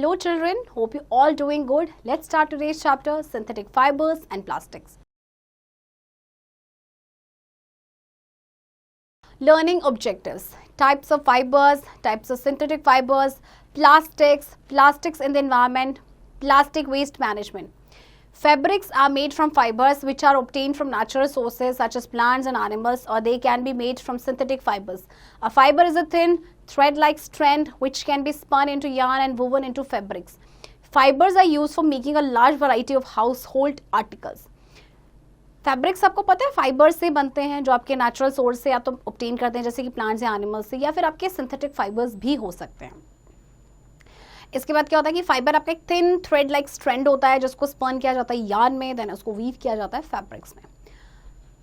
Hello children, hope you all doing good. Let's start today's chapter, synthetic fibers and plastics. Learning objectives, types of fibers, types of synthetic fibers, plastics in the environment, plastic waste management. Fabrics are made from fibers which are obtained from natural sources such as plants and animals, or they can be made from synthetic fibers. A fiber is a thin, thread-like strand which can be spun into yarn and woven into fabrics. Fibers are used for making a large variety of household articles. Fabrics आपको पता है fibre से बनते हैं जो आपके natural source से या तो ऑब्टेन करते हैं जैसे कि प्लांट्स या एनिमल्स से, या फिर आपके सिंथेटिक फाइबर्स भी हो सकते हैं. इसके बाद क्या होता है कि फाइबर आपका एक थिन थ्रेड लाइक स्ट्रैंड होता है जिसको स्पन किया जाता है यार्न में, देन उसको वीव किया जाता है फैब्रिक्स में.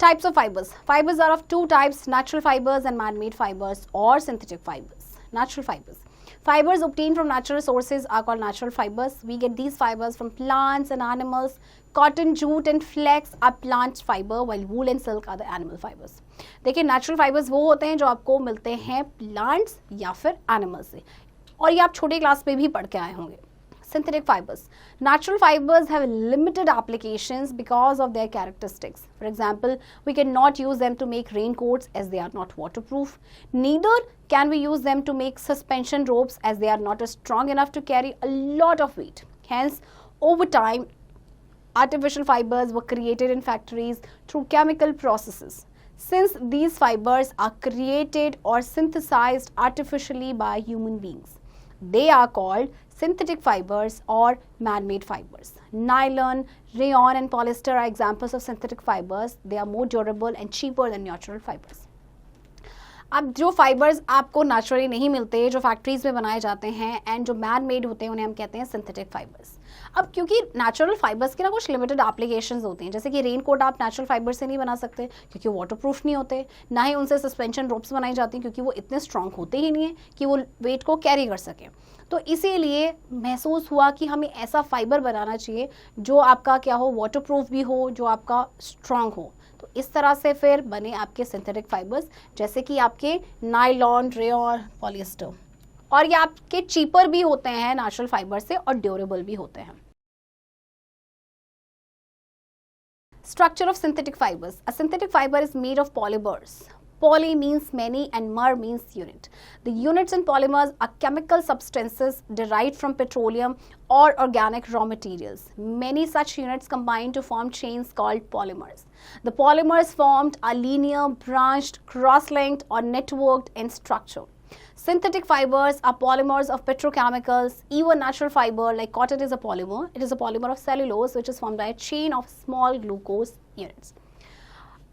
Types of fibers. Fibers are of two types, natural fibers and man made fibers और synthetic fibers. Natural fibers. Fibers obtained from natural sources are called natural fibers. We get these fibers from plants and animals. Cotton, jute and flax are plant fiber, while wool and silk are the animal fibers. देखिए natural fibres वो होते हैं जो आपको मिलते हैं plants या फिर एनिमल्स से, और ये आप छोटे क्लास पे भी पढ़ के आए होंगे. Synthetic fibers. Natural fibers have limited applications because of their characteristics. For example, we cannot use them to make raincoats as they are not waterproof. Neither can we use them to make suspension ropes as they are not strong enough to carry a lot of weight. Hence, over time, artificial fibers were created in factories through chemical processes. Since these fibers are created or synthesized artificially by human beings, they are called synthetic fibers or man-made fibers. Nylon, rayon and polyester are examples of synthetic fibers. They are more durable and cheaper than natural fibers. अब जो fibres आपको naturally नहीं मिलते, जो factories में बनाए जाते हैं एंड जो मैन मेड होते हैं, उन्हें हम कहते हैं सिंथेटिक फाइबर्स. अब क्योंकि नेचुरल फाइबर्स के ना कुछ लिमिटेड एप्लीकेशंस होती हैं, जैसे कि रेन कोट आप नेचुरल फाइबर से नहीं बना सकते क्योंकि वो वाटरप्रूफ नहीं होते, ना ही उनसे सस्पेंशन रोप्स बनाई जाती हैं क्योंकि वो इतने स्ट्रांग होते ही नहीं है कि वो वेट को कैरी कर सकें. तो इसीलिए महसूस हुआ कि हमें ऐसा फाइबर बनाना चाहिए जो आपका क्या हो, वाटरप्रूफ भी हो, जो आपका स्ट्रांग हो. तो इस तरह से फिर बने आपके सिंथेटिक फाइबर्स, जैसे कि आपके नायलॉन, रेयॉन, पॉलिएस्टर, और ये आपके चीपर भी होते हैं नेचुरल फाइबर से और ड्यूरेबल भी होते हैं. Structure of synthetic fibers. A synthetic fiber is made of polymers. Poly means many and mer means unit. The units in polymers are chemical substances derived from petroleum or organic raw materials. Many such units combine to form chains called polymers. The polymers formed are linear, branched, cross-linked or networked in structure. Synthetic fibers are polymers of petrochemicals. Even natural fiber like cotton is a polymer. It is a polymer of cellulose which is formed by a chain of small glucose units.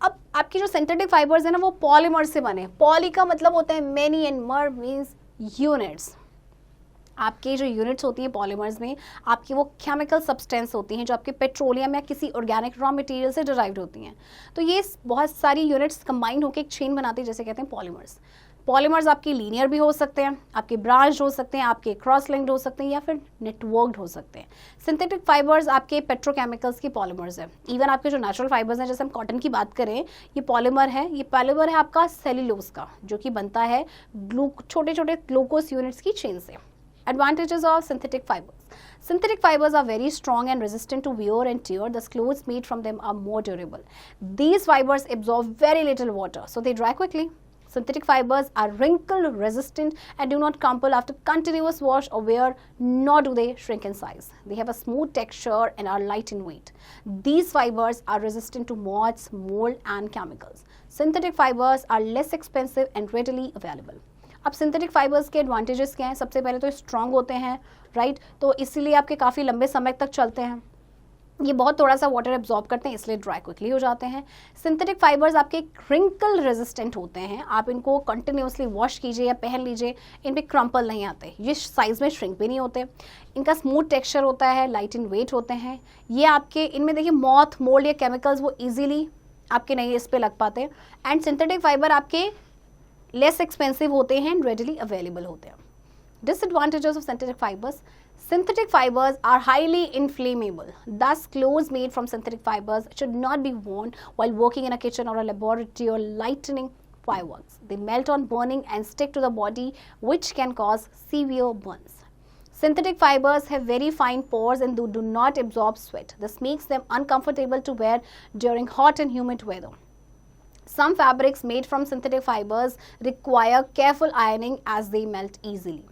अब आपकी जो synthetic fibres है ना वो polymer से बने. Poly का मतलब होता है मेनी एंड मर मीन्स यूनिट्स. आपके जो यूनिट्स होती हैं पॉलीमर्स में, आपकी वो केमिकल सब्सटेंस होती हैं जो आपके पेट्रोलियम या किसी ऑर्गेनिक रॉ मटेरियल से डिराइव्ड होती हैं. तो ये बहुत सारी यूनिट्स कंबाइन होकर एक चेन बनाती है, जैसे कहते हैं पॉलीमर्स. पॉलीमर्स आपकी लीनियर भी हो सकते हैं, आपके ब्रांच हो सकते हैं, आपके क्रॉस लिंक्ड हो सकते हैं या फिर नेटवर्क्ड हो सकते हैं. सिंथेटिक फाइबर्स आपके पेट्रोकेमिकल्स की पॉलीमर्स है. इवन आपके जो नेचुरल फाइबर्स हैं, जैसे हम कॉटन की बात करें, ये पॉलीमर है. ये पॉलीमर है आपका सेल्यूलोज का, जो कि बनता है छोटे छोटे ग्लूकोज यूनिट्स की चेन से. Advantages of synthetic fibers. Synthetic fibers are very strong and resistant to wear and tear. The clothes made from them are more durable. These fibers absorb very little water, so they dry quickly. Synthetic fibers are wrinkle resistant and do not crumple after continuous wash or wear, nor do they shrink in size. They have a smooth texture and are light in weight. These fibers are resistant to moths, mold and chemicals. Synthetic fibers are less expensive and readily available. अब synthetic fibres के advantages क्या हैं? सबसे पहले तो strong होते हैं, right? तो इसीलिए आपके काफ़ी लंबे समय तक चलते हैं. ये बहुत थोड़ा सा वाटर एब्जॉर्ब करते हैं, इसलिए ड्राई क्विकली हो जाते हैं. सिंथेटिक फाइबर्स आपके रिंकल रेजिस्टेंट होते हैं. आप इनको कंटिन्यूसली वॉश कीजिए या पहन लीजिए, इन पे क्रम्पल नहीं आते, ये साइज में श्रिंक भी नहीं होते. इनका स्मूथ टेक्सचर होता है, लाइट इन वेट होते हैं. ये आपके इनमें देखिए मॉथ, मोल्ड या केमिकल्स वो ईजिली आपके नहीं इस पर लग पाते. एंड सिंथेटिक फाइबर आपके लेस एक्सपेंसिव होते हैं एंड रेडिली अवेलेबल होते हैं. Disadvantages of synthetic fibers. Synthetic fibers are highly inflammable. Thus, clothes made from synthetic fibers should not be worn while working in a kitchen or a laboratory or lighting fireworks. They melt on burning and stick to the body, which can cause severe burns. Synthetic fibers have very fine pores and do not absorb sweat. This makes them uncomfortable to wear during hot and humid weather. Some fabrics made from synthetic fibers require careful ironing as they melt easily.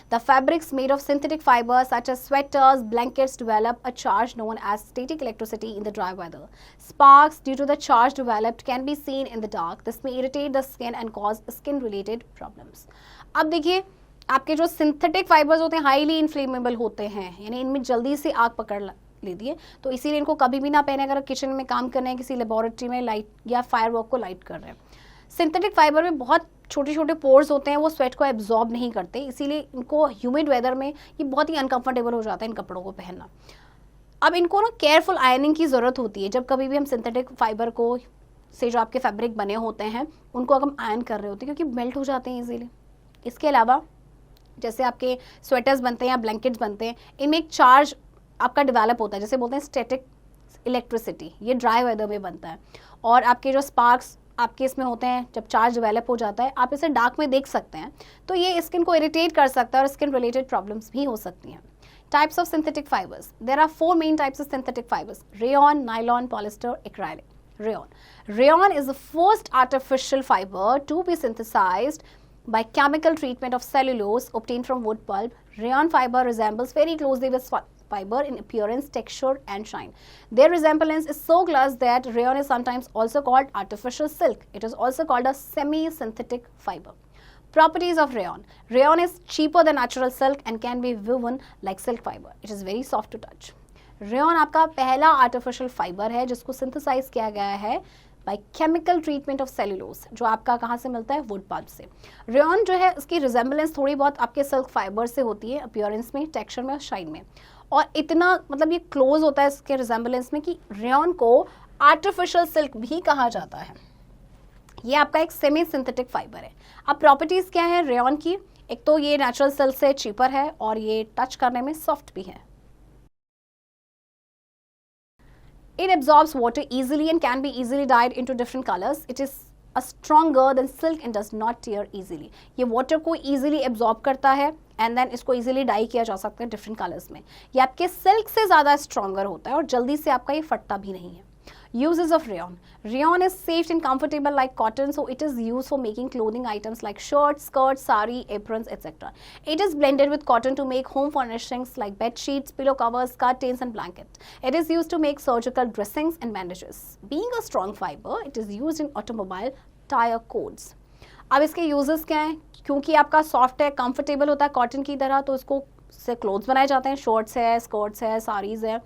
The fabrics made of synthetic fibers such as sweaters, blankets develop a charge known as static electricity in the dry weather. Sparks due to the charge developed can be seen in the dark. This may irritate the skin and cause skin related problems. अब देखिए आपके जो synthetic fibres होते हैं highly inflammable होते हैं, यानी इनमें जल्दी से आग पकड़ लेती है, तो इसीलिए इनको कभी भी ना पहने अगर किचन में काम कर रहे हैं, किसी लेबोरेटरी में लाइट या फायर वर्क को लाइट कर रहे हैं। सिंथेटिक फाइबर में बहुत छोटे छोटे पोर्स होते हैं, वो स्वेट को एब्जॉर्ब नहीं करते, इसीलिए इनको ह्यूमिड वेदर में ये बहुत ही अनकंफर्टेबल हो जाता है इन कपड़ों को पहनना। अब इनको ना केयरफुल आयरनिंग की ज़रूरत होती है जब कभी भी हम सिंथेटिक फाइबर को से जो आपके फैब्रिक बने होते हैं उनको अगर हम आयरन कर रहे होते हैं, क्योंकि मेल्ट हो जाते हैं ईजीली। इसके अलावा जैसे आपके स्वेटर्स बनते हैं या ब्लैंकेट्स बनते हैं, इनमें एक चार्ज आपका डेवलप होता है, जैसे बोलते हैं स्टैटिक इलेक्ट्रिसिटी, ये ड्राई वेदर में बनता है। और आपके जो स्पार्क्स आपके इसमें होते हैं, जब चार्ज डेवलप हो जाता है, आप इसे डार्क में देख सकते हैं, तो ये स्किन को इरिटेट कर सकता है और स्किन रिलेटेड प्रॉब्लम्स भी हो सकती हैं। Types of synthetic fibres, there are 4 main types of synthetic fibres: rayon, nylon, polyester, acrylic. Rayon is the first artificial fiber to be synthesized by chemical treatment of cellulose obtained from wood pulp. Rayon fiber resembles very closely with fiber in appearance, texture and shine. Their resemblance is so close that rayon is sometimes also called artificial silk. It is also called a semi-synthetic fiber. Properties of rayon. Rayon is cheaper than natural silk and can be woven like silk fiber. It is very soft to touch. Rayon आपका पहला artificial fibre है जिसको synthesise किया गया है by chemical treatment of cellulose, जो आपका कहाँ से मिलता है, वुड पल्प से। रेयॉन जो है उसकी रिजेंबलेंस थोड़ी बहुत आपके सिल्क फाइबर से होती है, अपीयरेंस में, टेक्सचर में और शाइन में, और इतना मतलब ये क्लोज होता है इसके रिजेंबलेंस में कि रेयॉन को आर्टिफिशियल सिल्क भी कहा जाता है। ये आपका एक सेमी सिंथेटिक फाइबर है। अब प्रॉपर्टीज क्या है रेयॉन की? एक तो ये नेचुरल सिल्क से चीपर है और ये टच करने में सॉफ्ट भी है। It absorbs water easily and can be easily dyed into different colors. It is a stronger than silk and does not tear easily. ये water को easily absorb करता है and then इसको easily dye किया जा सकता है different colors में। ये आपके silk से ज़्यादा stronger होता है और जल्दी से आपका ये फटता भी नहीं है। Uses of rayon. Rayon is safe and comfortable like cotton, so it is used for making clothing items like shirts, skirts, sari, aprons, etc. It is blended with cotton to make home furnishings like bed sheets, pillow covers, curtains, and blankets. It is used to make surgical dressings and bandages. Being a strong fiber, it is used in automobile tire codes. अब इसके uses क्या हैं? क्योंकि आपका soft है, comfortable होता है cotton की तरह, तो इसको से क्लोथ्स बनाए जाते हैं, शर्ट्स है, स्कर्ट्स है, साड़ीज़ है,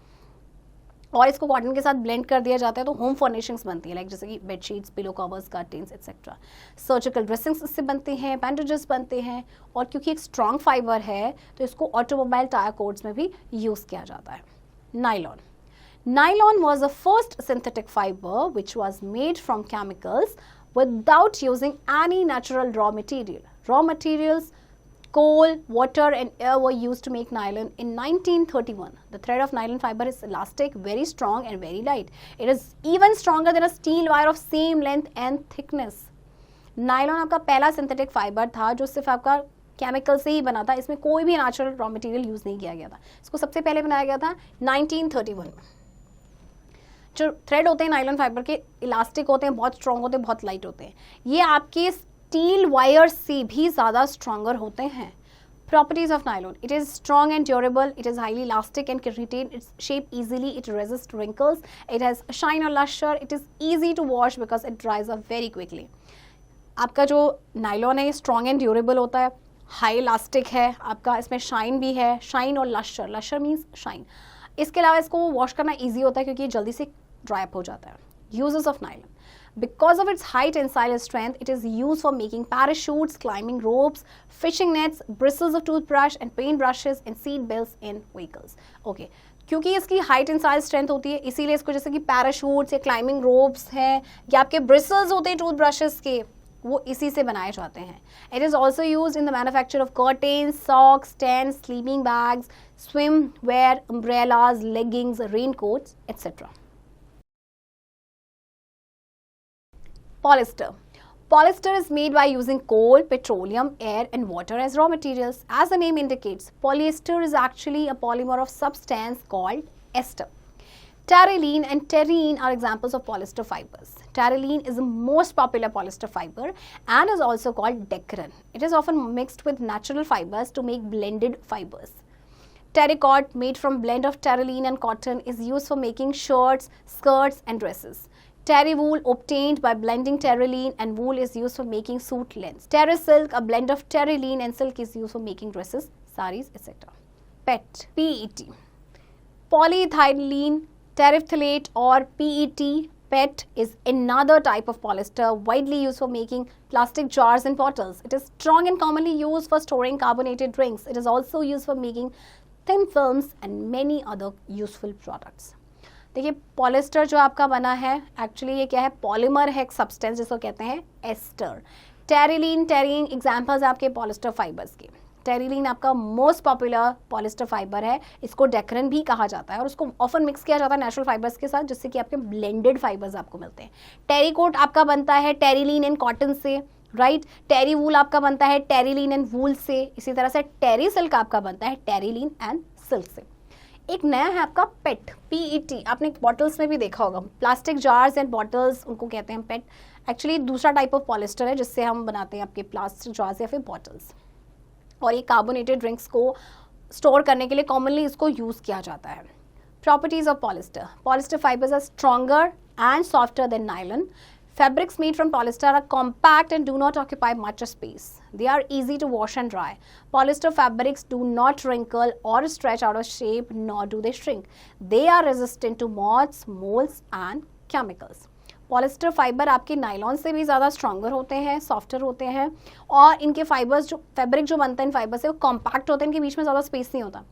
और इसको कॉटन के साथ ब्लेंड कर दिया जाता है तो होम फर्निशिंग्स बनती है, लाइक जैसे कि bedsheets, pillow covers, curtains etcetera. Surgical dressings इससे बनते हैं, बैंडेजेस बनते हैं, और क्योंकि एक स्ट्रॉन्ग फाइबर है तो इसको ऑटोमोबाइल टायर कोड्स में भी यूज़ किया जाता है। Nylon. Nylon was the first synthetic fiber which was made from chemicals without using any natural raw material. Raw materials, coal, water and air were used to make nylon in 1931. The thread of nylon fiber is elastic, very strong and very light. It is even stronger than a steel wire of same length and thickness. Nylon आपका पहला synthetic fiber था जो सिर्फ आपका chemical से ही बना था, इसमें कोई भी नेचुरल रॉ मटेरियल यूज़ नहीं किया गया था। इसको सबसे पहले बनाया गया था 1931 में। जो थ्रेड होते हैं नाइलॉन फाइबर के इलास्टिक होते हैं, बहुत स्ट्रॉन्ग होते हैं, बहुत लाइट होते हैं। ये आपके स्टील वायर से भी ज़्यादा स्ट्रॉन्गर होते हैं। Properties of nylon. It is strong and durable. It is highly elastic and can retain its shape easily. It resists wrinkles. It has shine or luster. It is easy to wash because it dries up very quickly. आपका जो nylon है ये strong and durable होता है, high elastic है, आपका इसमें shine भी है, शाइन और लश्चर, लश्चर मीन्स शाइन। इसके अलावा इसको वॉश करना ईजी होता है क्योंकि जल्दी से ड्राई अप हो जाता है। Uses of nylon. Because of its high tensile strength, it is used for making parachutes, climbing ropes, fishing nets, bristles of toothbrush and paint brushes and seat belts in vehicles. Okay. क्योंकि इसकी high tensile strength होती है इसीलिए इसको जैसे कि parachutes या climbing ropes हैं या आपके ब्रिसल्स होते हैं टूथब्रशेस के, वो इसी से बनाए जाते हैं। It is also use in the manufacture of curtains, socks, tents, sleeping bags, swimwear, umbrellas, leggings, raincoats etcetera. Polyester. Polyester is made by using coal, petroleum, air and water as raw materials. As the name indicates, polyester is actually a polymer of substance called ester. Terylene and terene are examples of polyester fibers. Terylene is the most popular polyester fiber and is also called Decran. It is often mixed with natural fibers to make blended fibers. Terracotta, made from blend of terylene and cotton, is used for making shirts, skirts and dresses. Terry wool, obtained by blending terylene and wool, is used for making suit lengths. Terry silk, a blend of terylene and silk, is used for making dresses, saris, etc. PET, PET. Polyethylene terephthalate or PET, PET is another type of polyester widely used for making plastic jars and bottles. It is strong and commonly used for storing carbonated drinks. It is also used for making thin films and many other useful products. देखिए polyester जो आपका बना है actually ये क्या है, polymer है, एक सब्सटेंस जिसको कहते हैं एस्टर. टेरिलीन, टेरीन एग्जांपल्स आपके पॉलिस्टर फाइबर्स के. टेरिलीन आपका मोस्ट पॉपुलर पॉलिस्टर फाइबर है. इसको डेक्रन भी कहा जाता है और उसको ऑफन मिक्स किया जाता है नेचुरल फाइबर्स के साथ, जिससे कि आपके ब्लेंडेड फाइबर्स आपको मिलते हैं. टेरिकोट आपका बनता है टेरिलीन एंड कॉटन से, राइट. टेरी वूल आपका बनता है टेरिलीन एंड वूल से. इसी तरह से टेरी सिल्क आपका बनता है टेरिलीन एंड सिल्क से. एक नया है आपका पेट, पीईटी. आपने बॉटल्स में भी देखा होगा, प्लास्टिक जार्स एंड बॉटल्स, उनको कहते हैं पेट. एक्चुअली दूसरा टाइप ऑफ पॉलिस्टर है जिससे हम बनाते हैं आपके प्लास्टिक जार्स या फिर बॉटल्स. और ये कार्बोनेटेड ड्रिंक्स को स्टोर करने के लिए कॉमनली इसको यूज़ किया जाता है. Properties of polyester. Polyester fibres are stronger and softer than nylon. Fabrics made from polyester are compact and do not occupy much space. They are easy to wash and dry. Polyester fabrics do not wrinkle or stretch out of shape, nor do they shrink. They are resistant to moths, molds and chemicals. Polyester fibre आपके nylon से भी ज़्यादा stronger होते हैं, softer होते हैं और इनके फाइबर्स जो फैब्रिक जो बनता है इन फाइबर से वो कॉम्पैक्ट होते हैं, इनके बीच में ज़्यादा स्पेस नहीं होता.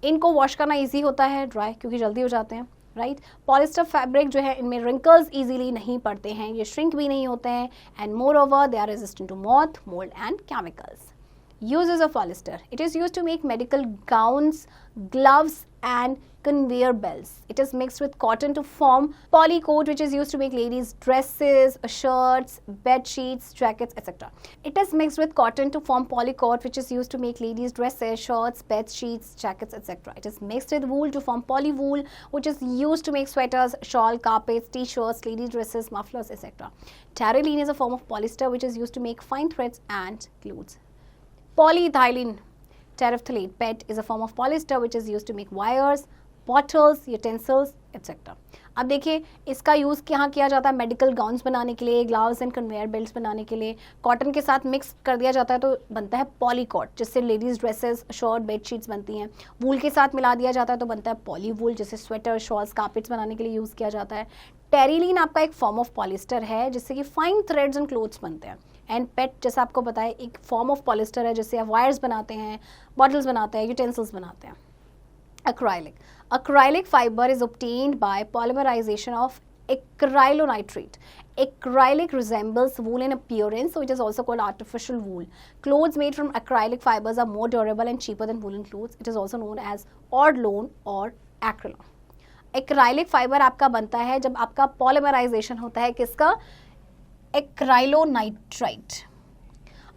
इनको वॉश करना ईजी होता है, ड्राई क्योंकि जल्दी हो जाते हैं, राइट. पॉलिस्टर फैब्रिक जो है इनमें रिंकल्स इजीली नहीं पड़ते हैं, ये श्रिंक भी नहीं होते हैं and moreover they are resistant to moth, mould and chemicals. Uses of polyester. It is used to make medical gowns, gloves and conveyor belts. It is mixed with cotton to form polycoat, which is used to make ladies' dresses, shirts, bed sheets, jackets, etc. It is mixed with cotton to form polycoat, which is used to make ladies' dresses, shirts, bed sheets, jackets, etc. It is mixed with wool to form polywool, which is used to make sweaters, shawl, carpets, t-shirts, ladies' dresses, mufflers, etc. Terylene is a form of polyester which is used to make fine threads and clothes. Polyethylene terephthalate PET is a form of polyester which is used to make wires, bottles, utensils, etc. अब देखिए इसका use कहाँ किया जाता है, medical gowns बनाने के लिए, ग्लव्स एंड कन्वेयर बेल्ट्स बनाने के लिए. कॉटन के साथ मिक्स कर दिया जाता है तो बनता है पॉलीकॉट, जिससे लेडीज़ ड्रेसेस, शर्ट, बेडशीट्स बनती हैं. वूल के साथ मिला दिया जाता है तो बनता है पॉली वूल, जिससे स्वेटर, शॉल्स, कार्पेट्स बनाने के लिए यूज़ किया जाता है. टेरिलीन आपका एक फॉर्म ऑफ पॉलिस्टर है जिससे कि फाइन थ्रेड्स एंड क्लोथ्स बनते हैं. एंड पेट जैसा आपको बताया एक फॉर्म ऑफ पॉलिस्टर है जिससे आप वायर्स बनाते हैं, बॉटल्स बनाते हैं, यूटेंसिल्स बनाते हैं. Acrylic. Acrylic fiber is obtained by polymerization of acrylonitrate. Acrylic resembles wool in appearance, so it is also called artificial wool. Clothes made from acrylic fibers are more durable and cheaper than woolen clothes. It is also known as Ordlone or Acrylon. Acrylic fiber आपका बनता है जब आपका polymerization होता है किसका, एक्राइलोनाइट्राइट.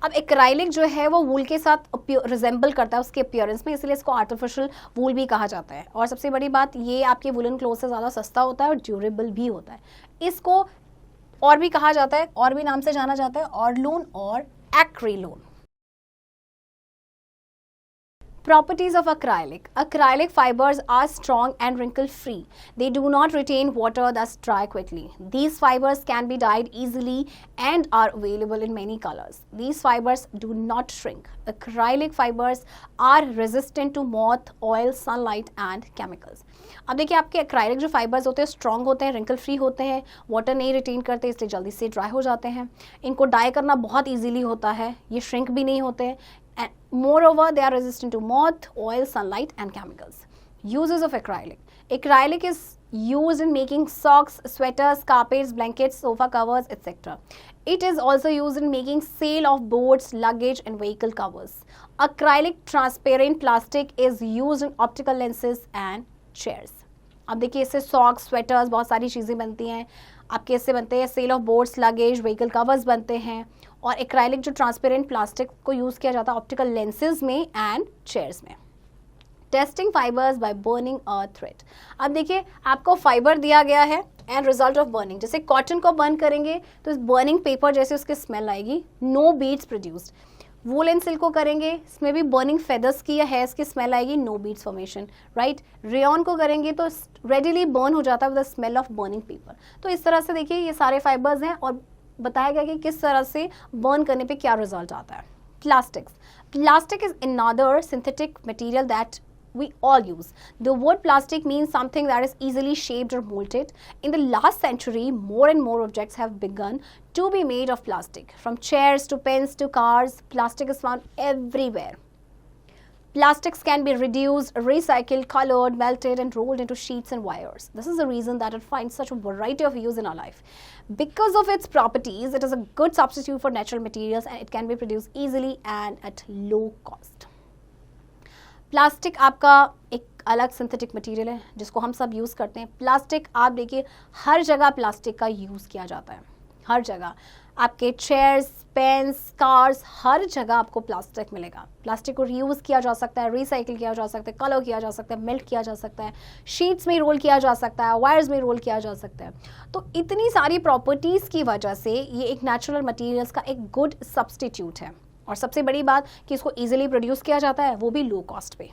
अब acrylic जो है वो वूल के साथ रिजेंबल करता है उसके अपीयरेंस में, इसलिए इसको आर्टिफिशियल वूल भी कहा जाता है. और सबसे बड़ी बात ये आपके वूलन क्लोथ से ज़्यादा सस्ता होता है और ड्यूरेबल भी होता है. इसको और भी कहा जाता है, और भी नाम से जाना जाता है, ऑर्डलोन और एक्रिलोन. Properties of acrylic. Acrylic fibers are strong and wrinkle free. They do not retain water, thus dry quickly. These fibers can be dyed easily and are available in many colors. These fibers do not shrink. Acrylic fibers are resistant to moth, oil, sunlight and chemicals. अब देखिए आपके acrylic जो fibres होते हैं strong होते हैं, wrinkle free होते हैं, वाटर नहीं रिटेन करते इसलिए जल्दी से ड्राई हो जाते हैं. इनको डाई करना बहुत ईजीली होता है, ये श्रिंक भी नहीं होते. And moreover, they are resistant to moth, oil, sunlight and chemicals. Uses of acrylic. Acrylic is used in making socks, sweaters, carpets, blankets, sofa covers, etc. It is also used in making sail of boats, luggage and vehicle covers. Acrylic transparent plastic is used in optical lenses and chairs. अब देखिए इससे socks, sweaters, बहुत सारी चीज़ें बनती हैं। आपके इससे बनते हैं sail of boards, luggage, vehicle covers बनते हैं। और एक्राइलिक जो ट्रांसपेरेंट प्लास्टिक को यूज़ किया जाता है ऑप्टिकल लेंसेज में एंड चेयर्स में। Testing fibers by burning a thread. अब देखिए आपको फाइबर दिया गया है एंड रिजल्ट ऑफ बर्निंग, जैसे कॉटन को बर्न करेंगे तो इस बर्निंग पेपर जैसे उसकी स्मेल आएगी, no beads produced. Woolen silk को करेंगे, इसमें भी बर्निंग फेदर्स की या हेयर्स की स्मेल आएगी, no beads formation, right. Rayon को करेंगे तो रेडिली बर्न हो जाता है with the smell of burning paper. तो इस तरह से देखिए ये सारे फाइबर्स हैं और बताया गया कि किस तरह से बर्न करने पे क्या रिजल्ट आता है। Plastics, plastic is another synthetic material that we all use. The word plastic means something that is easily shaped or molded. In the last century, more and more objects have begun to be made of plastic. From chairs to pens to cars, plastic is found everywhere. Plastics can be reduced, recycled, colored, melted and rolled into sheets and wires. This is the reason that it finds such a variety of use in our life. Because of its properties, it is a good substitute for natural materials and it can be produced easily and at low cost. Plastic आपका एक अलग synthetic material है जिसको हम सब use करते हैं। Plastic आप देखिए हर जगह प्लास्टिक का यूज़ किया जाता है, हर जगह। आपके चेयर्स, पेन्स, कार्स, हर जगह आपको प्लास्टिक मिलेगा। प्लास्टिक को रीयूज़ किया जा सकता है, रिसाइकिल किया जा सकता है, कलर किया जा सकता है, मेल्ट किया जा सकता है, शीट्स में रोल किया जा सकता है, वायर्स में रोल किया जा सकता है। तो इतनी सारी प्रॉपर्टीज़ की वजह से ये एक नेचुरल मटीरियल्स का एक गुड सब्सटीट्यूट है। और सबसे बड़ी बात कि इसको ईजिली प्रोड्यूस किया जाता है, वो भी लो कॉस्ट पे।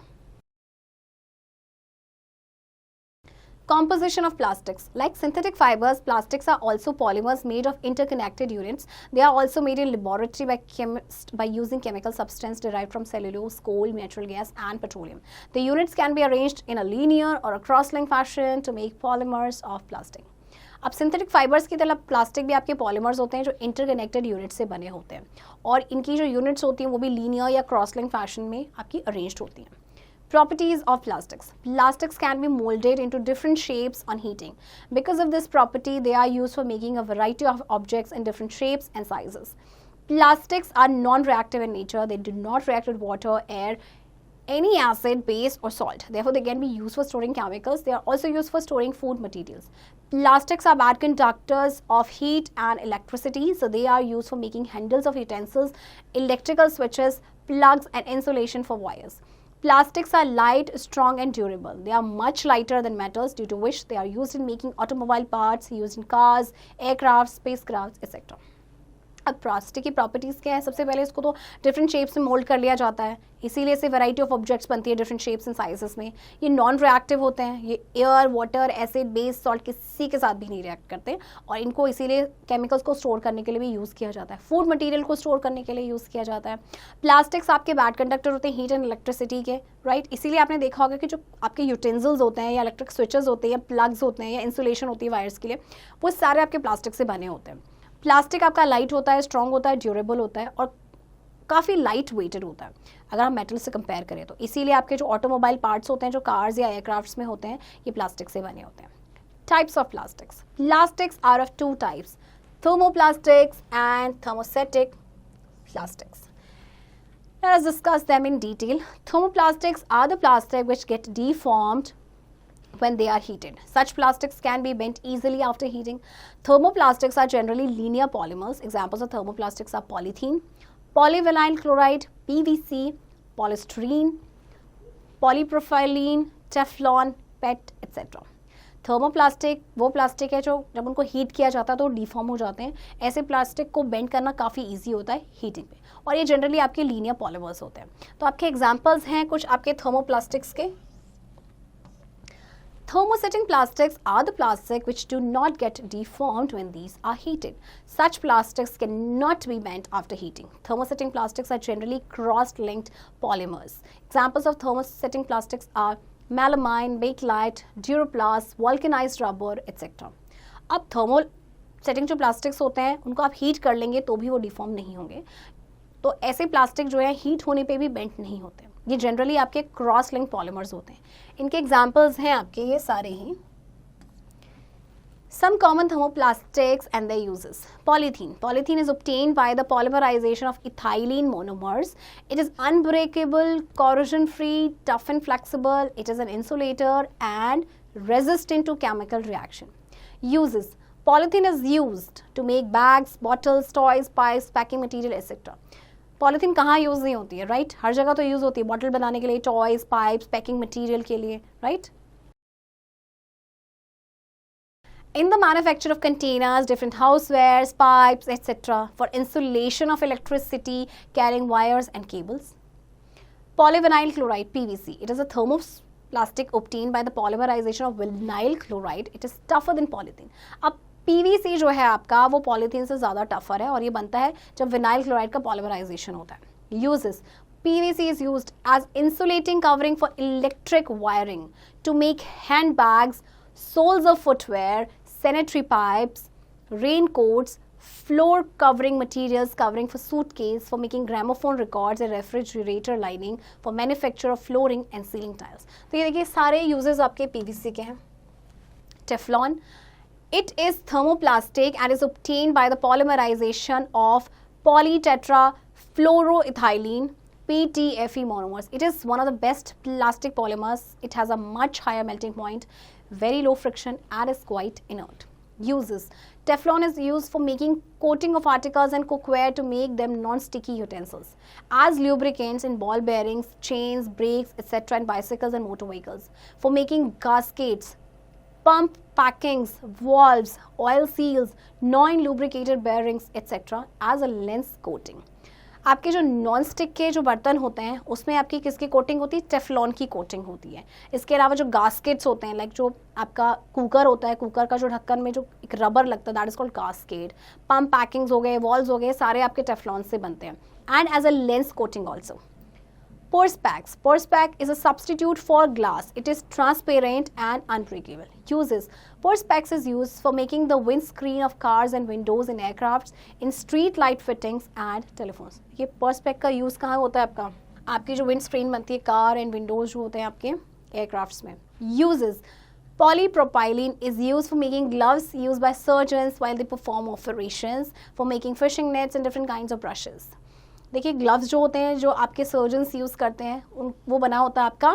Composition of plastics. Like synthetic fibers, plastics are also polymers made of interconnected units. They are also made in laboratory by chemists by using chemical substance derived from cellulose, coal, natural gas and petroleum. The units can be arranged in a linear or a cross-linked fashion to make polymers of plastic. अब synthetic fibres की तरह plastic भी आपके polymers होते हैं जो interconnected unit से बने होते हैं और इनकी जो यूनिट्स होती हैं वो भी लीनियर या क्रॉस लिंक फैशन में आपकी अरेंज्ड होती हैं। Properties of plastics. Plastics can be molded into different shapes on heating. Because of this property, they are used for making a variety of objects in different shapes and sizes. Plastics are non-reactive in nature. They do not react with water, air, any acid, base or salt. Therefore, they can be used for storing chemicals. They are also used for storing food materials. Plastics are bad conductors of heat and electricity. So, they are used for making handles of utensils, electrical switches, plugs and insulation for wires. Plastics are light, strong and durable. They are much lighter than metals due to which they are used in making automobile parts, used in cars, aircraft, spacecraft, etc. अब plastic की properties क्या है? सबसे पहले इसको तो different shapes में mould कर लिया जाता है, इसीलिए से वैरायटी ऑफ ऑब्जेक्ट्स बनती है डिफरेंट शेप्स एंड साइजेस में। ये नॉन रिएक्टिव होते हैं, ये air, water, acid, base, salt किसी के साथ भी नहीं रिएक्ट करते और इनको इसीलिए केमिकल्स को स्टोर करने के लिए भी यूज़ किया जाता है, फूड मटेरियल को स्टोर करने के लिए यूज़ किया जाता है। प्लास्टिक्स आपके बैड कंडक्टर होते हैं हीट एंड इलेक्ट्रिसिटी के, राइट। इसीलिए आपने देखा होगा कि जो आपके यूटेंसिल्स होते हैं या इलेक्ट्रिक स्विचेस होते हैं या प्लग्स होते हैं या इंसुलेशन होती है वायर्स के लिए, वो सारे आपके प्लास्टिक से बने होते हैं। प्लास्टिक आपका लाइट होता है, स्ट्रॉन्ग होता है, ड्यूरेबल होता है और काफ़ी लाइट वेटेड होता है अगर हम मेटल से कंपेयर करें तो। इसीलिए आपके जो ऑटोमोबाइल पार्ट्स होते हैं जो कार्स या एयरक्राफ्ट्स में होते हैं ये प्लास्टिक से बने होते हैं। Types of plastics. Plastics are of two types, thermoplastics and thermostatic plastics. Let us discuss them in detail. Thermoplastics are the plastic which get deformed when they are heated. Such plastics can be bent easily after heating. Thermoplastics are generally linear polymers. Examples of thermoplastics are polythene, polyvinyl chloride, PVC, polystyrene, polypropylene, Teflon, PET, etc. Thermoplastic वो plastic है जो जब उनको heat किया जाता है तो deform हो जाते हैं। ऐसे प्लास्टिक को बेंड करना काफ़ी इजी होता है हीटिंग पे और ये जनरली आपके लीनियर पॉलीमर्स होते हैं। तो आपके एग्जांपल्स हैं कुछ आपके थर्मोप्लास्टिक्स के। Thermosetting plastics are the plastic which do not get deformed when these are heated. Such plastics cannot be bent after heating. Thermosetting plastics are generally cross-linked polymers. Examples of thermosetting plastics are melamine, bakelite, duroplast, vulcanized rubber, etc. अब thermosetting जो plastics होते हैं उनको आप heat कर लेंगे तो भी वो डिफॉर्म नहीं होंगे। तो ऐसे प्लास्टिक जो है हीट होने पे भी बेंट नहीं होते। ये जनरली आपके क्रॉस लिंक पॉलीमर्स होते हैं। इनके एग्जांपल्स हैं आपके ये सारे ही। Some common thermoplastics and their uses. Polythene. Polythene is obtained by the polymerization of ethylene monomers. It is unbreakable, corrosion-free, tough and flexible. It is an insulator and resistant to chemical reaction. Uses: polythene is used to make bags, bottles, toys, pipes, packing material, etc. Polythene कहाँ use नहीं होती है, right? हर जगह तो use होती है, bottle बनाने के लिए, टॉयज, पाइप्स, पैकिंग मटेरियल के लिए, right? In the manufacture of containers, different housewares, pipes, etc. for insulation of electricity, carrying wires and cables. Polyvinyl chloride, PVC. It is a thermoplastic obtained by the polymerization of vinyl chloride. It is tougher than polythene. अब PVC जो है आपका वो polythene से ज़्यादा tougher है और ये बनता है जब विनाइल क्लोराइड का पॉलीमराइजेशन होता है. Uses: PVC is used as insulating covering for electric wiring, to make handbags, soles of footwear, sanitary pipes, raincoats, floor covering materials, covering for suitcase, for making gramophone records and refrigerator lining, for manufacture of flooring and ceiling tiles. तो ये देखिए सारे uses आपके PVC के हैं. Teflon: it is thermoplastic and is obtained by the polymerization of polytetrafluoroethylene PTFE monomers. It is one of the best plastic polymers. It has a much higher melting point, very low friction and is quite inert. Uses: Teflon is used for making coating of articles and cookware to make them non-sticky utensils, as lubricants in ball bearings, chains, brakes, etc. in bicycles and motor vehicles, for making gaskets, pump packings, valves, oil seals, non-lubricated bearings, etc. as a lens coating. आपके जो non stick के जो बर्तन होते हैं उसमें आपकी किसकी कोटिंग होती है? टेफ्लॉन की कोटिंग होती है. इसके अलावा जो गास्केट्स होते हैं, लाइक जो आपका कुकर होता है, कुकर का जो ढक्कन में जो एक रबर लगता है, that is called gasket. Pump packings हो गए, वॉल्स हो गए, सारे आपके टेफ्लॉन से बनते हैं. And as a lens coating also. Perspex. Perspex is a substitute for glass. It is transparent and unbreakable. Uses: Perspex is used for making the windscreen of cars and windows in aircrafts, in street light fittings and telephones. ये Perspex का use कहाँ होता है आपका? आपकी जो windscreen बनती है कार एंड विंडोज जो होते हैं आपके एयरक्राफ्ट्स में. Uses: Polypropylene is used for making gloves used by surgeons while they perform operations, for making fishing nets and different kinds of brushes. देखिए ग्लव्स जो होते हैं जो आपके सर्जन्स यूज़ करते हैं वो बना होता है आपका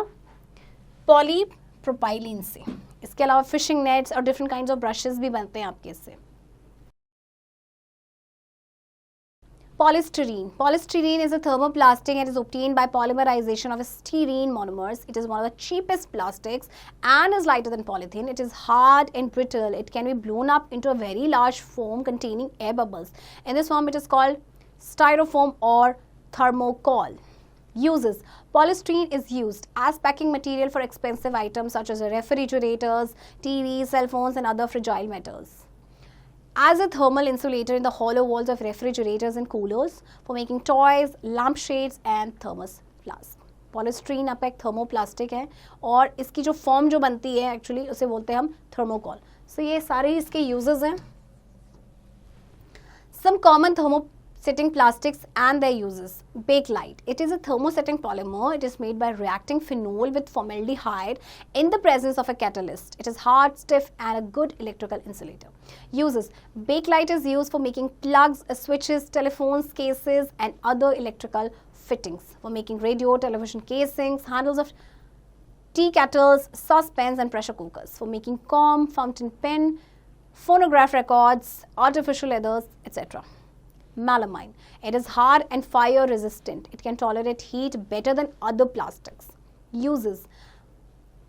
पॉलीप्रोपाइलिन से. इसके अलावा फिशिंग नेट्स और डिफरेंट काइंड्स ऑफ ब्रशेस भी बनते हैं आपके इससे. Polystyrene. Polystyrene is a thermoplastic and is obtained by polymerization of styrene monomers. It is one of the cheapest plastics and is lighter than polythene. It is hard and brittle. It can be blown up into a very large foam containing air bubbles. In this form, it is called styrofoam or thermocol. Uses: polystyrene is used as packing material for expensive items such as refrigerators, TVs, cell phones and other fragile metals. As a thermal insulator in the hollow walls of refrigerators and coolers, for making toys, lampshades and thermos flasks. पॉलीस्ट्रीन आपका एक thermoplastic है और इसकी जो form जो बनती है actually उसे बोलते हैं हम थर्मोकॉल. सो ये सारे इसके यूजेस हैं. Some common thermosetting plastics and their uses. Bakelite. It is a thermosetting polymer. It is made by reacting phenol with formaldehyde in the presence of a catalyst. It is hard, stiff and a good electrical insulator. Uses: Bakelite is used for making plugs, switches, telephones, cases and other electrical fittings. For making radio, television casings, handles of tea kettles, saucepans and pressure cookers. For making comb, fountain pen, phonograph records, artificial leathers, etc. Melamine. It is hard and fire resistant. It can tolerate heat better than other plastics. Uses: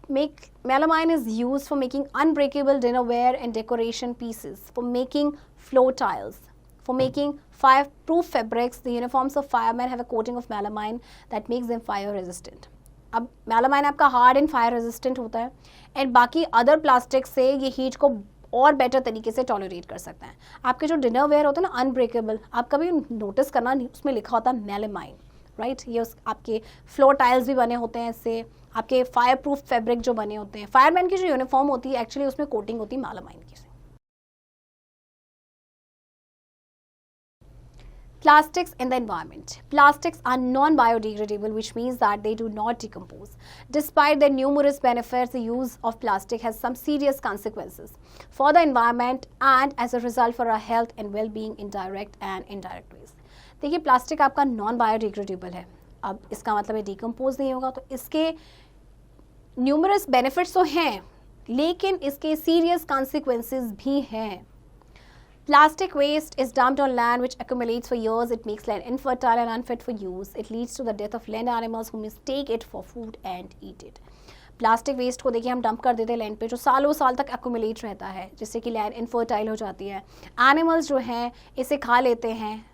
Melamine is used for making unbreakable dinnerware and decoration pieces, for making floor tiles, for making fireproof fabrics. The uniforms of firemen have a coating of melamine that makes them fire resistant. अब melamine आपका hard and fire resistant होता है and बाकी other plastics से ये heat को और better तरीके से टॉलरेट कर सकते हैं. आपके जो डिनर वेयर होते हैं ना अनब्रेकेबल, आप कभी नोटिस करना उसमें लिखा होता है मेलामाइन, राइट? ये आपके फ्लोर टाइल्स भी बने होते हैं इससे. आपके फायर प्रूफ फैब्रिक जो बने होते हैं, फायरमैन की जो यूनिफॉर्म होती है एक्चुअली उसमें कोटिंग होती है मेलामाइन की. Plastics in the environment. Plastics are non-biodegradable, which means that they do not decompose. Despite their numerous benefits, the use of plastic has some serious consequences for the environment and as a result for our health and well-being in direct and indirect ways. देखिए plastic आपका non biodegradable है. अब इसका मतलब है decompose नहीं होगा, तो इसके न्यूमरस बेनिफिट्स तो हैं लेकिन इसके सीरियस कॉन्सिक्वेंसेस भी हैं. Plastic waste is dumped on land which accumulates for years. It makes land infertile and unfit for use. It leads to the death of land animals who mistake it for food and eat it. Plastic waste को देखिए हम dump कर देते हैं land पे, जो सालों साल तक एक्यूमुलेट रहता है, जिससे कि लैंड इनफर्टाइल हो जाती है. एनिमल्स जो हैं इसे खा लेते हैं,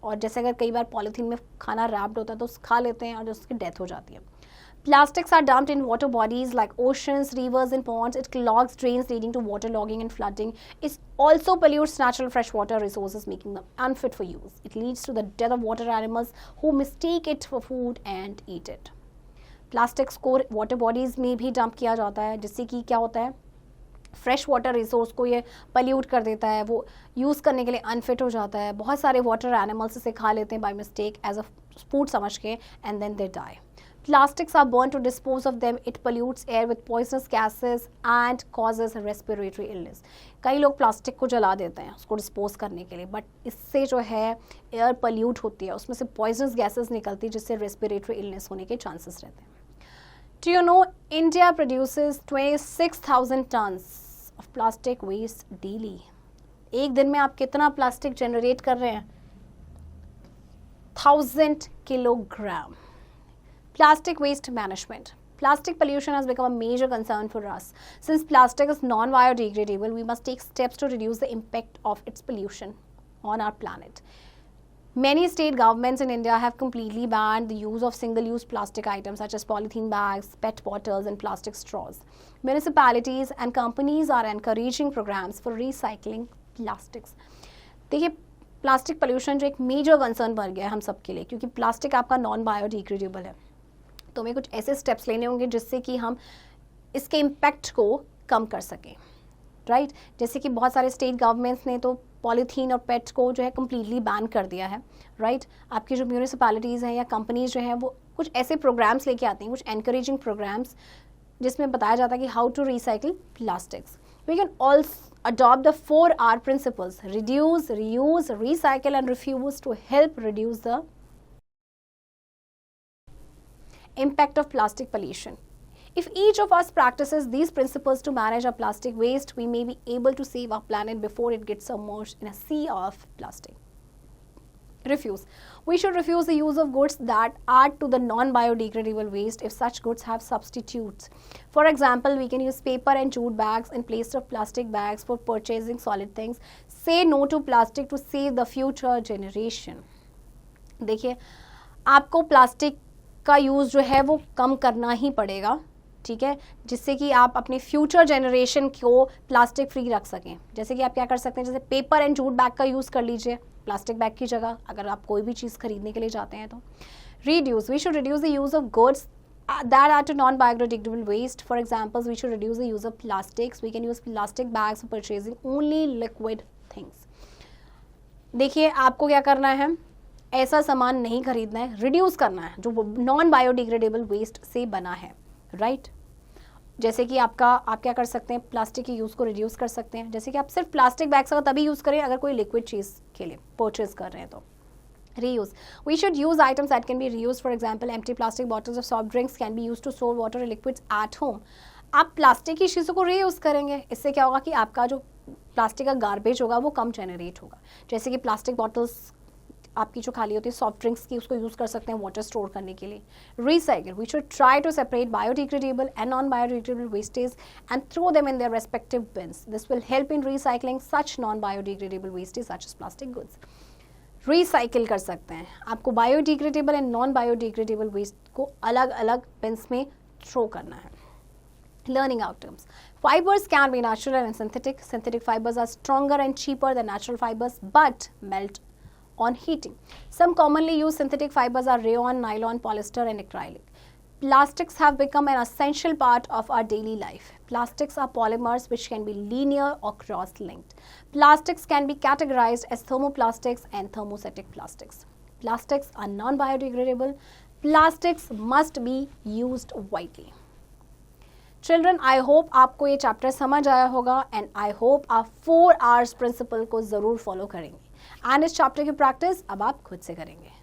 और जैसे अगर कई बार पॉलीथीन में खाना रैप्ड होता है तो खा लेते हैं और उसकी डेथ हो जाती है. Plastics are dumped in water bodies like oceans, rivers and ponds. It clogs drains leading to waterlogging and flooding. It also pollutes natural freshwater resources, making them unfit for use. It leads to the death of water animals who mistake it for food and eat it. Plastics को water bodies में भी dump किया जाता है, जिससे कि क्या होता है, फ्रेश वाटर रिसोर्स को ये पल्यूट कर देता है, वो यूज़ करने के लिए अनफिट हो जाता है. बहुत सारे वाटर एनिमल्स इसे खा लेते हैं by mistake as a food समझ के, and then they die. Plastics are burned to dispose of them. It pollutes air with poisonous gases and causes respiratory illness. कई लोग प्लास्टिक को जला देते हैं उसको डिस्पोज करने के लिए, बट इससे जो है एयर पल्यूट होती है, उसमें से पॉइजनस गैसेस निकलती है, जिससे रेस्पिरेटरी इलनेस होने के चांसेस रहते हैं. Do you know India produces 26,000 tons of plastic waste daily? एक दिन में आप कितना प्लास्टिक जनरेट कर रहे हैं? 1000 kilogram. Plastic waste management. Plastic pollution has become a major concern for us. Since plastic is non-biodegradable, we must take steps to reduce the impact of its pollution on our planet. Many state governments in India have completely banned the use of single-use plastic items such as polythene bags, PET bottles, and plastic straws. Municipalities and companies are encouraging programs for recycling plastics. देखिए, plastic pollution जो एक major concern बन गया है हम सब के लिए, क्योंकि प्लास्टिक आपका नॉन बायोडिग्रेडेबल है. तो हमें कुछ ऐसे स्टेप्स लेने होंगे जिससे कि हम इसके इम्पैक्ट को कम कर सकें, राइट. जैसे कि बहुत सारे स्टेट गवर्नमेंट्स ने तो पॉलीथीन और पेट्स को जो है कम्प्लीटली बैन कर दिया है, राइट. आपकी जो म्यूनिसिपैलिटीज़ हैं या कंपनीज जो हैं वो कुछ ऐसे प्रोग्राम्स लेके आती हैं, कुछ एनकरेजिंग प्रोग्राम्स, जिसमें बताया जाता है कि how to recycle plastics. We can also adopt the 4R principles: reduce, reuse, recycle and refuse, to help reduce the impact of plastic pollution. If each of us practices these principles to manage our plastic waste, we may be able to save our planet before it gets submerged in a sea of plastic. Refuse. We should refuse the use of goods that add to the non-biodegradable waste if such goods have substitutes. For example, we can use paper and jute bags in place of plastic bags for purchasing solid things. Say no to plastic to save the future generation. देखिए, आपको plastic का use जो है वो कम करना ही पड़ेगा, ठीक है, जिससे कि आप अपने फ्यूचर जनरेशन को प्लास्टिक फ्री रख सकें. जैसे कि आप क्या कर सकते हैं, जैसे पेपर एंड जूट बैग का यूज़ कर लीजिए प्लास्टिक बैग की जगह, अगर आप कोई भी चीज़ खरीदने के लिए जाते हैं तो. Reduce. We should reduce the use of goods that are to non-biodegradable waste. For example, we should reduce the use of plastics. We can use plastic bags for purchasing only liquid things. देखिए, आपको क्या करना है, ऐसा सामान नहीं खरीदना है, रिड्यूस करना है जो नॉन बायोडिग्रेडेबल वेस्ट से बना है, राइट. जैसे कि आप क्या कर सकते हैं, प्लास्टिक के यूज़ को रिड्यूस कर सकते हैं. जैसे कि आप सिर्फ प्लास्टिक बैग्स का तभी यूज़ करें अगर कोई लिक्विड चीज़ के लिए परचेज कर रहे हैं तो. Reuse. We should use items that can be reused. For example, empty plastic bottles of soft drinks can be used to store water or liquids at home. आप प्लास्टिक की चीज़ों को रीयूज़ करेंगे, इससे क्या होगा कि आपका जो प्लास्टिक का गार्बेज होगा वो कम जनरेट होगा. जैसे कि प्लास्टिक बॉटल्स आपकी जो खाली होती है सॉफ्ट ड्रिंक्स की, उसको यूज़ कर सकते हैं वाटर स्टोर करने के लिए. Recycle. We should try to separate biodegradable and non-biodegradable wastes and throw them in their respective bins. This will help in recycling such non-biodegradable wastes such as plastic goods. Recycle कर सकते हैं. आपको biodegradable and non biodegradable waste को अलग अलग bins में throw करना है. Learning outcomes. Fibers can be natural and synthetic. Synthetic fibers are stronger and cheaper than natural fibers but melt on heating. Some commonly used synthetic fibers are rayon, nylon, polyester and acrylic. Plastics have become an essential part of our daily life. Plastics are polymers which can be linear or cross-linked. Plastics can be categorized as thermoplastics and thermostatic plastics. Plastics are non-biodegradable. Plastics must be used widely. Children, I hope आपको ये chapter समझ आया होगा and I hope आप 4 R's principal को ज़रूर follow करेंगे. And इस चैप्टर की प्रैक्टिस अब आप खुद से करेंगे.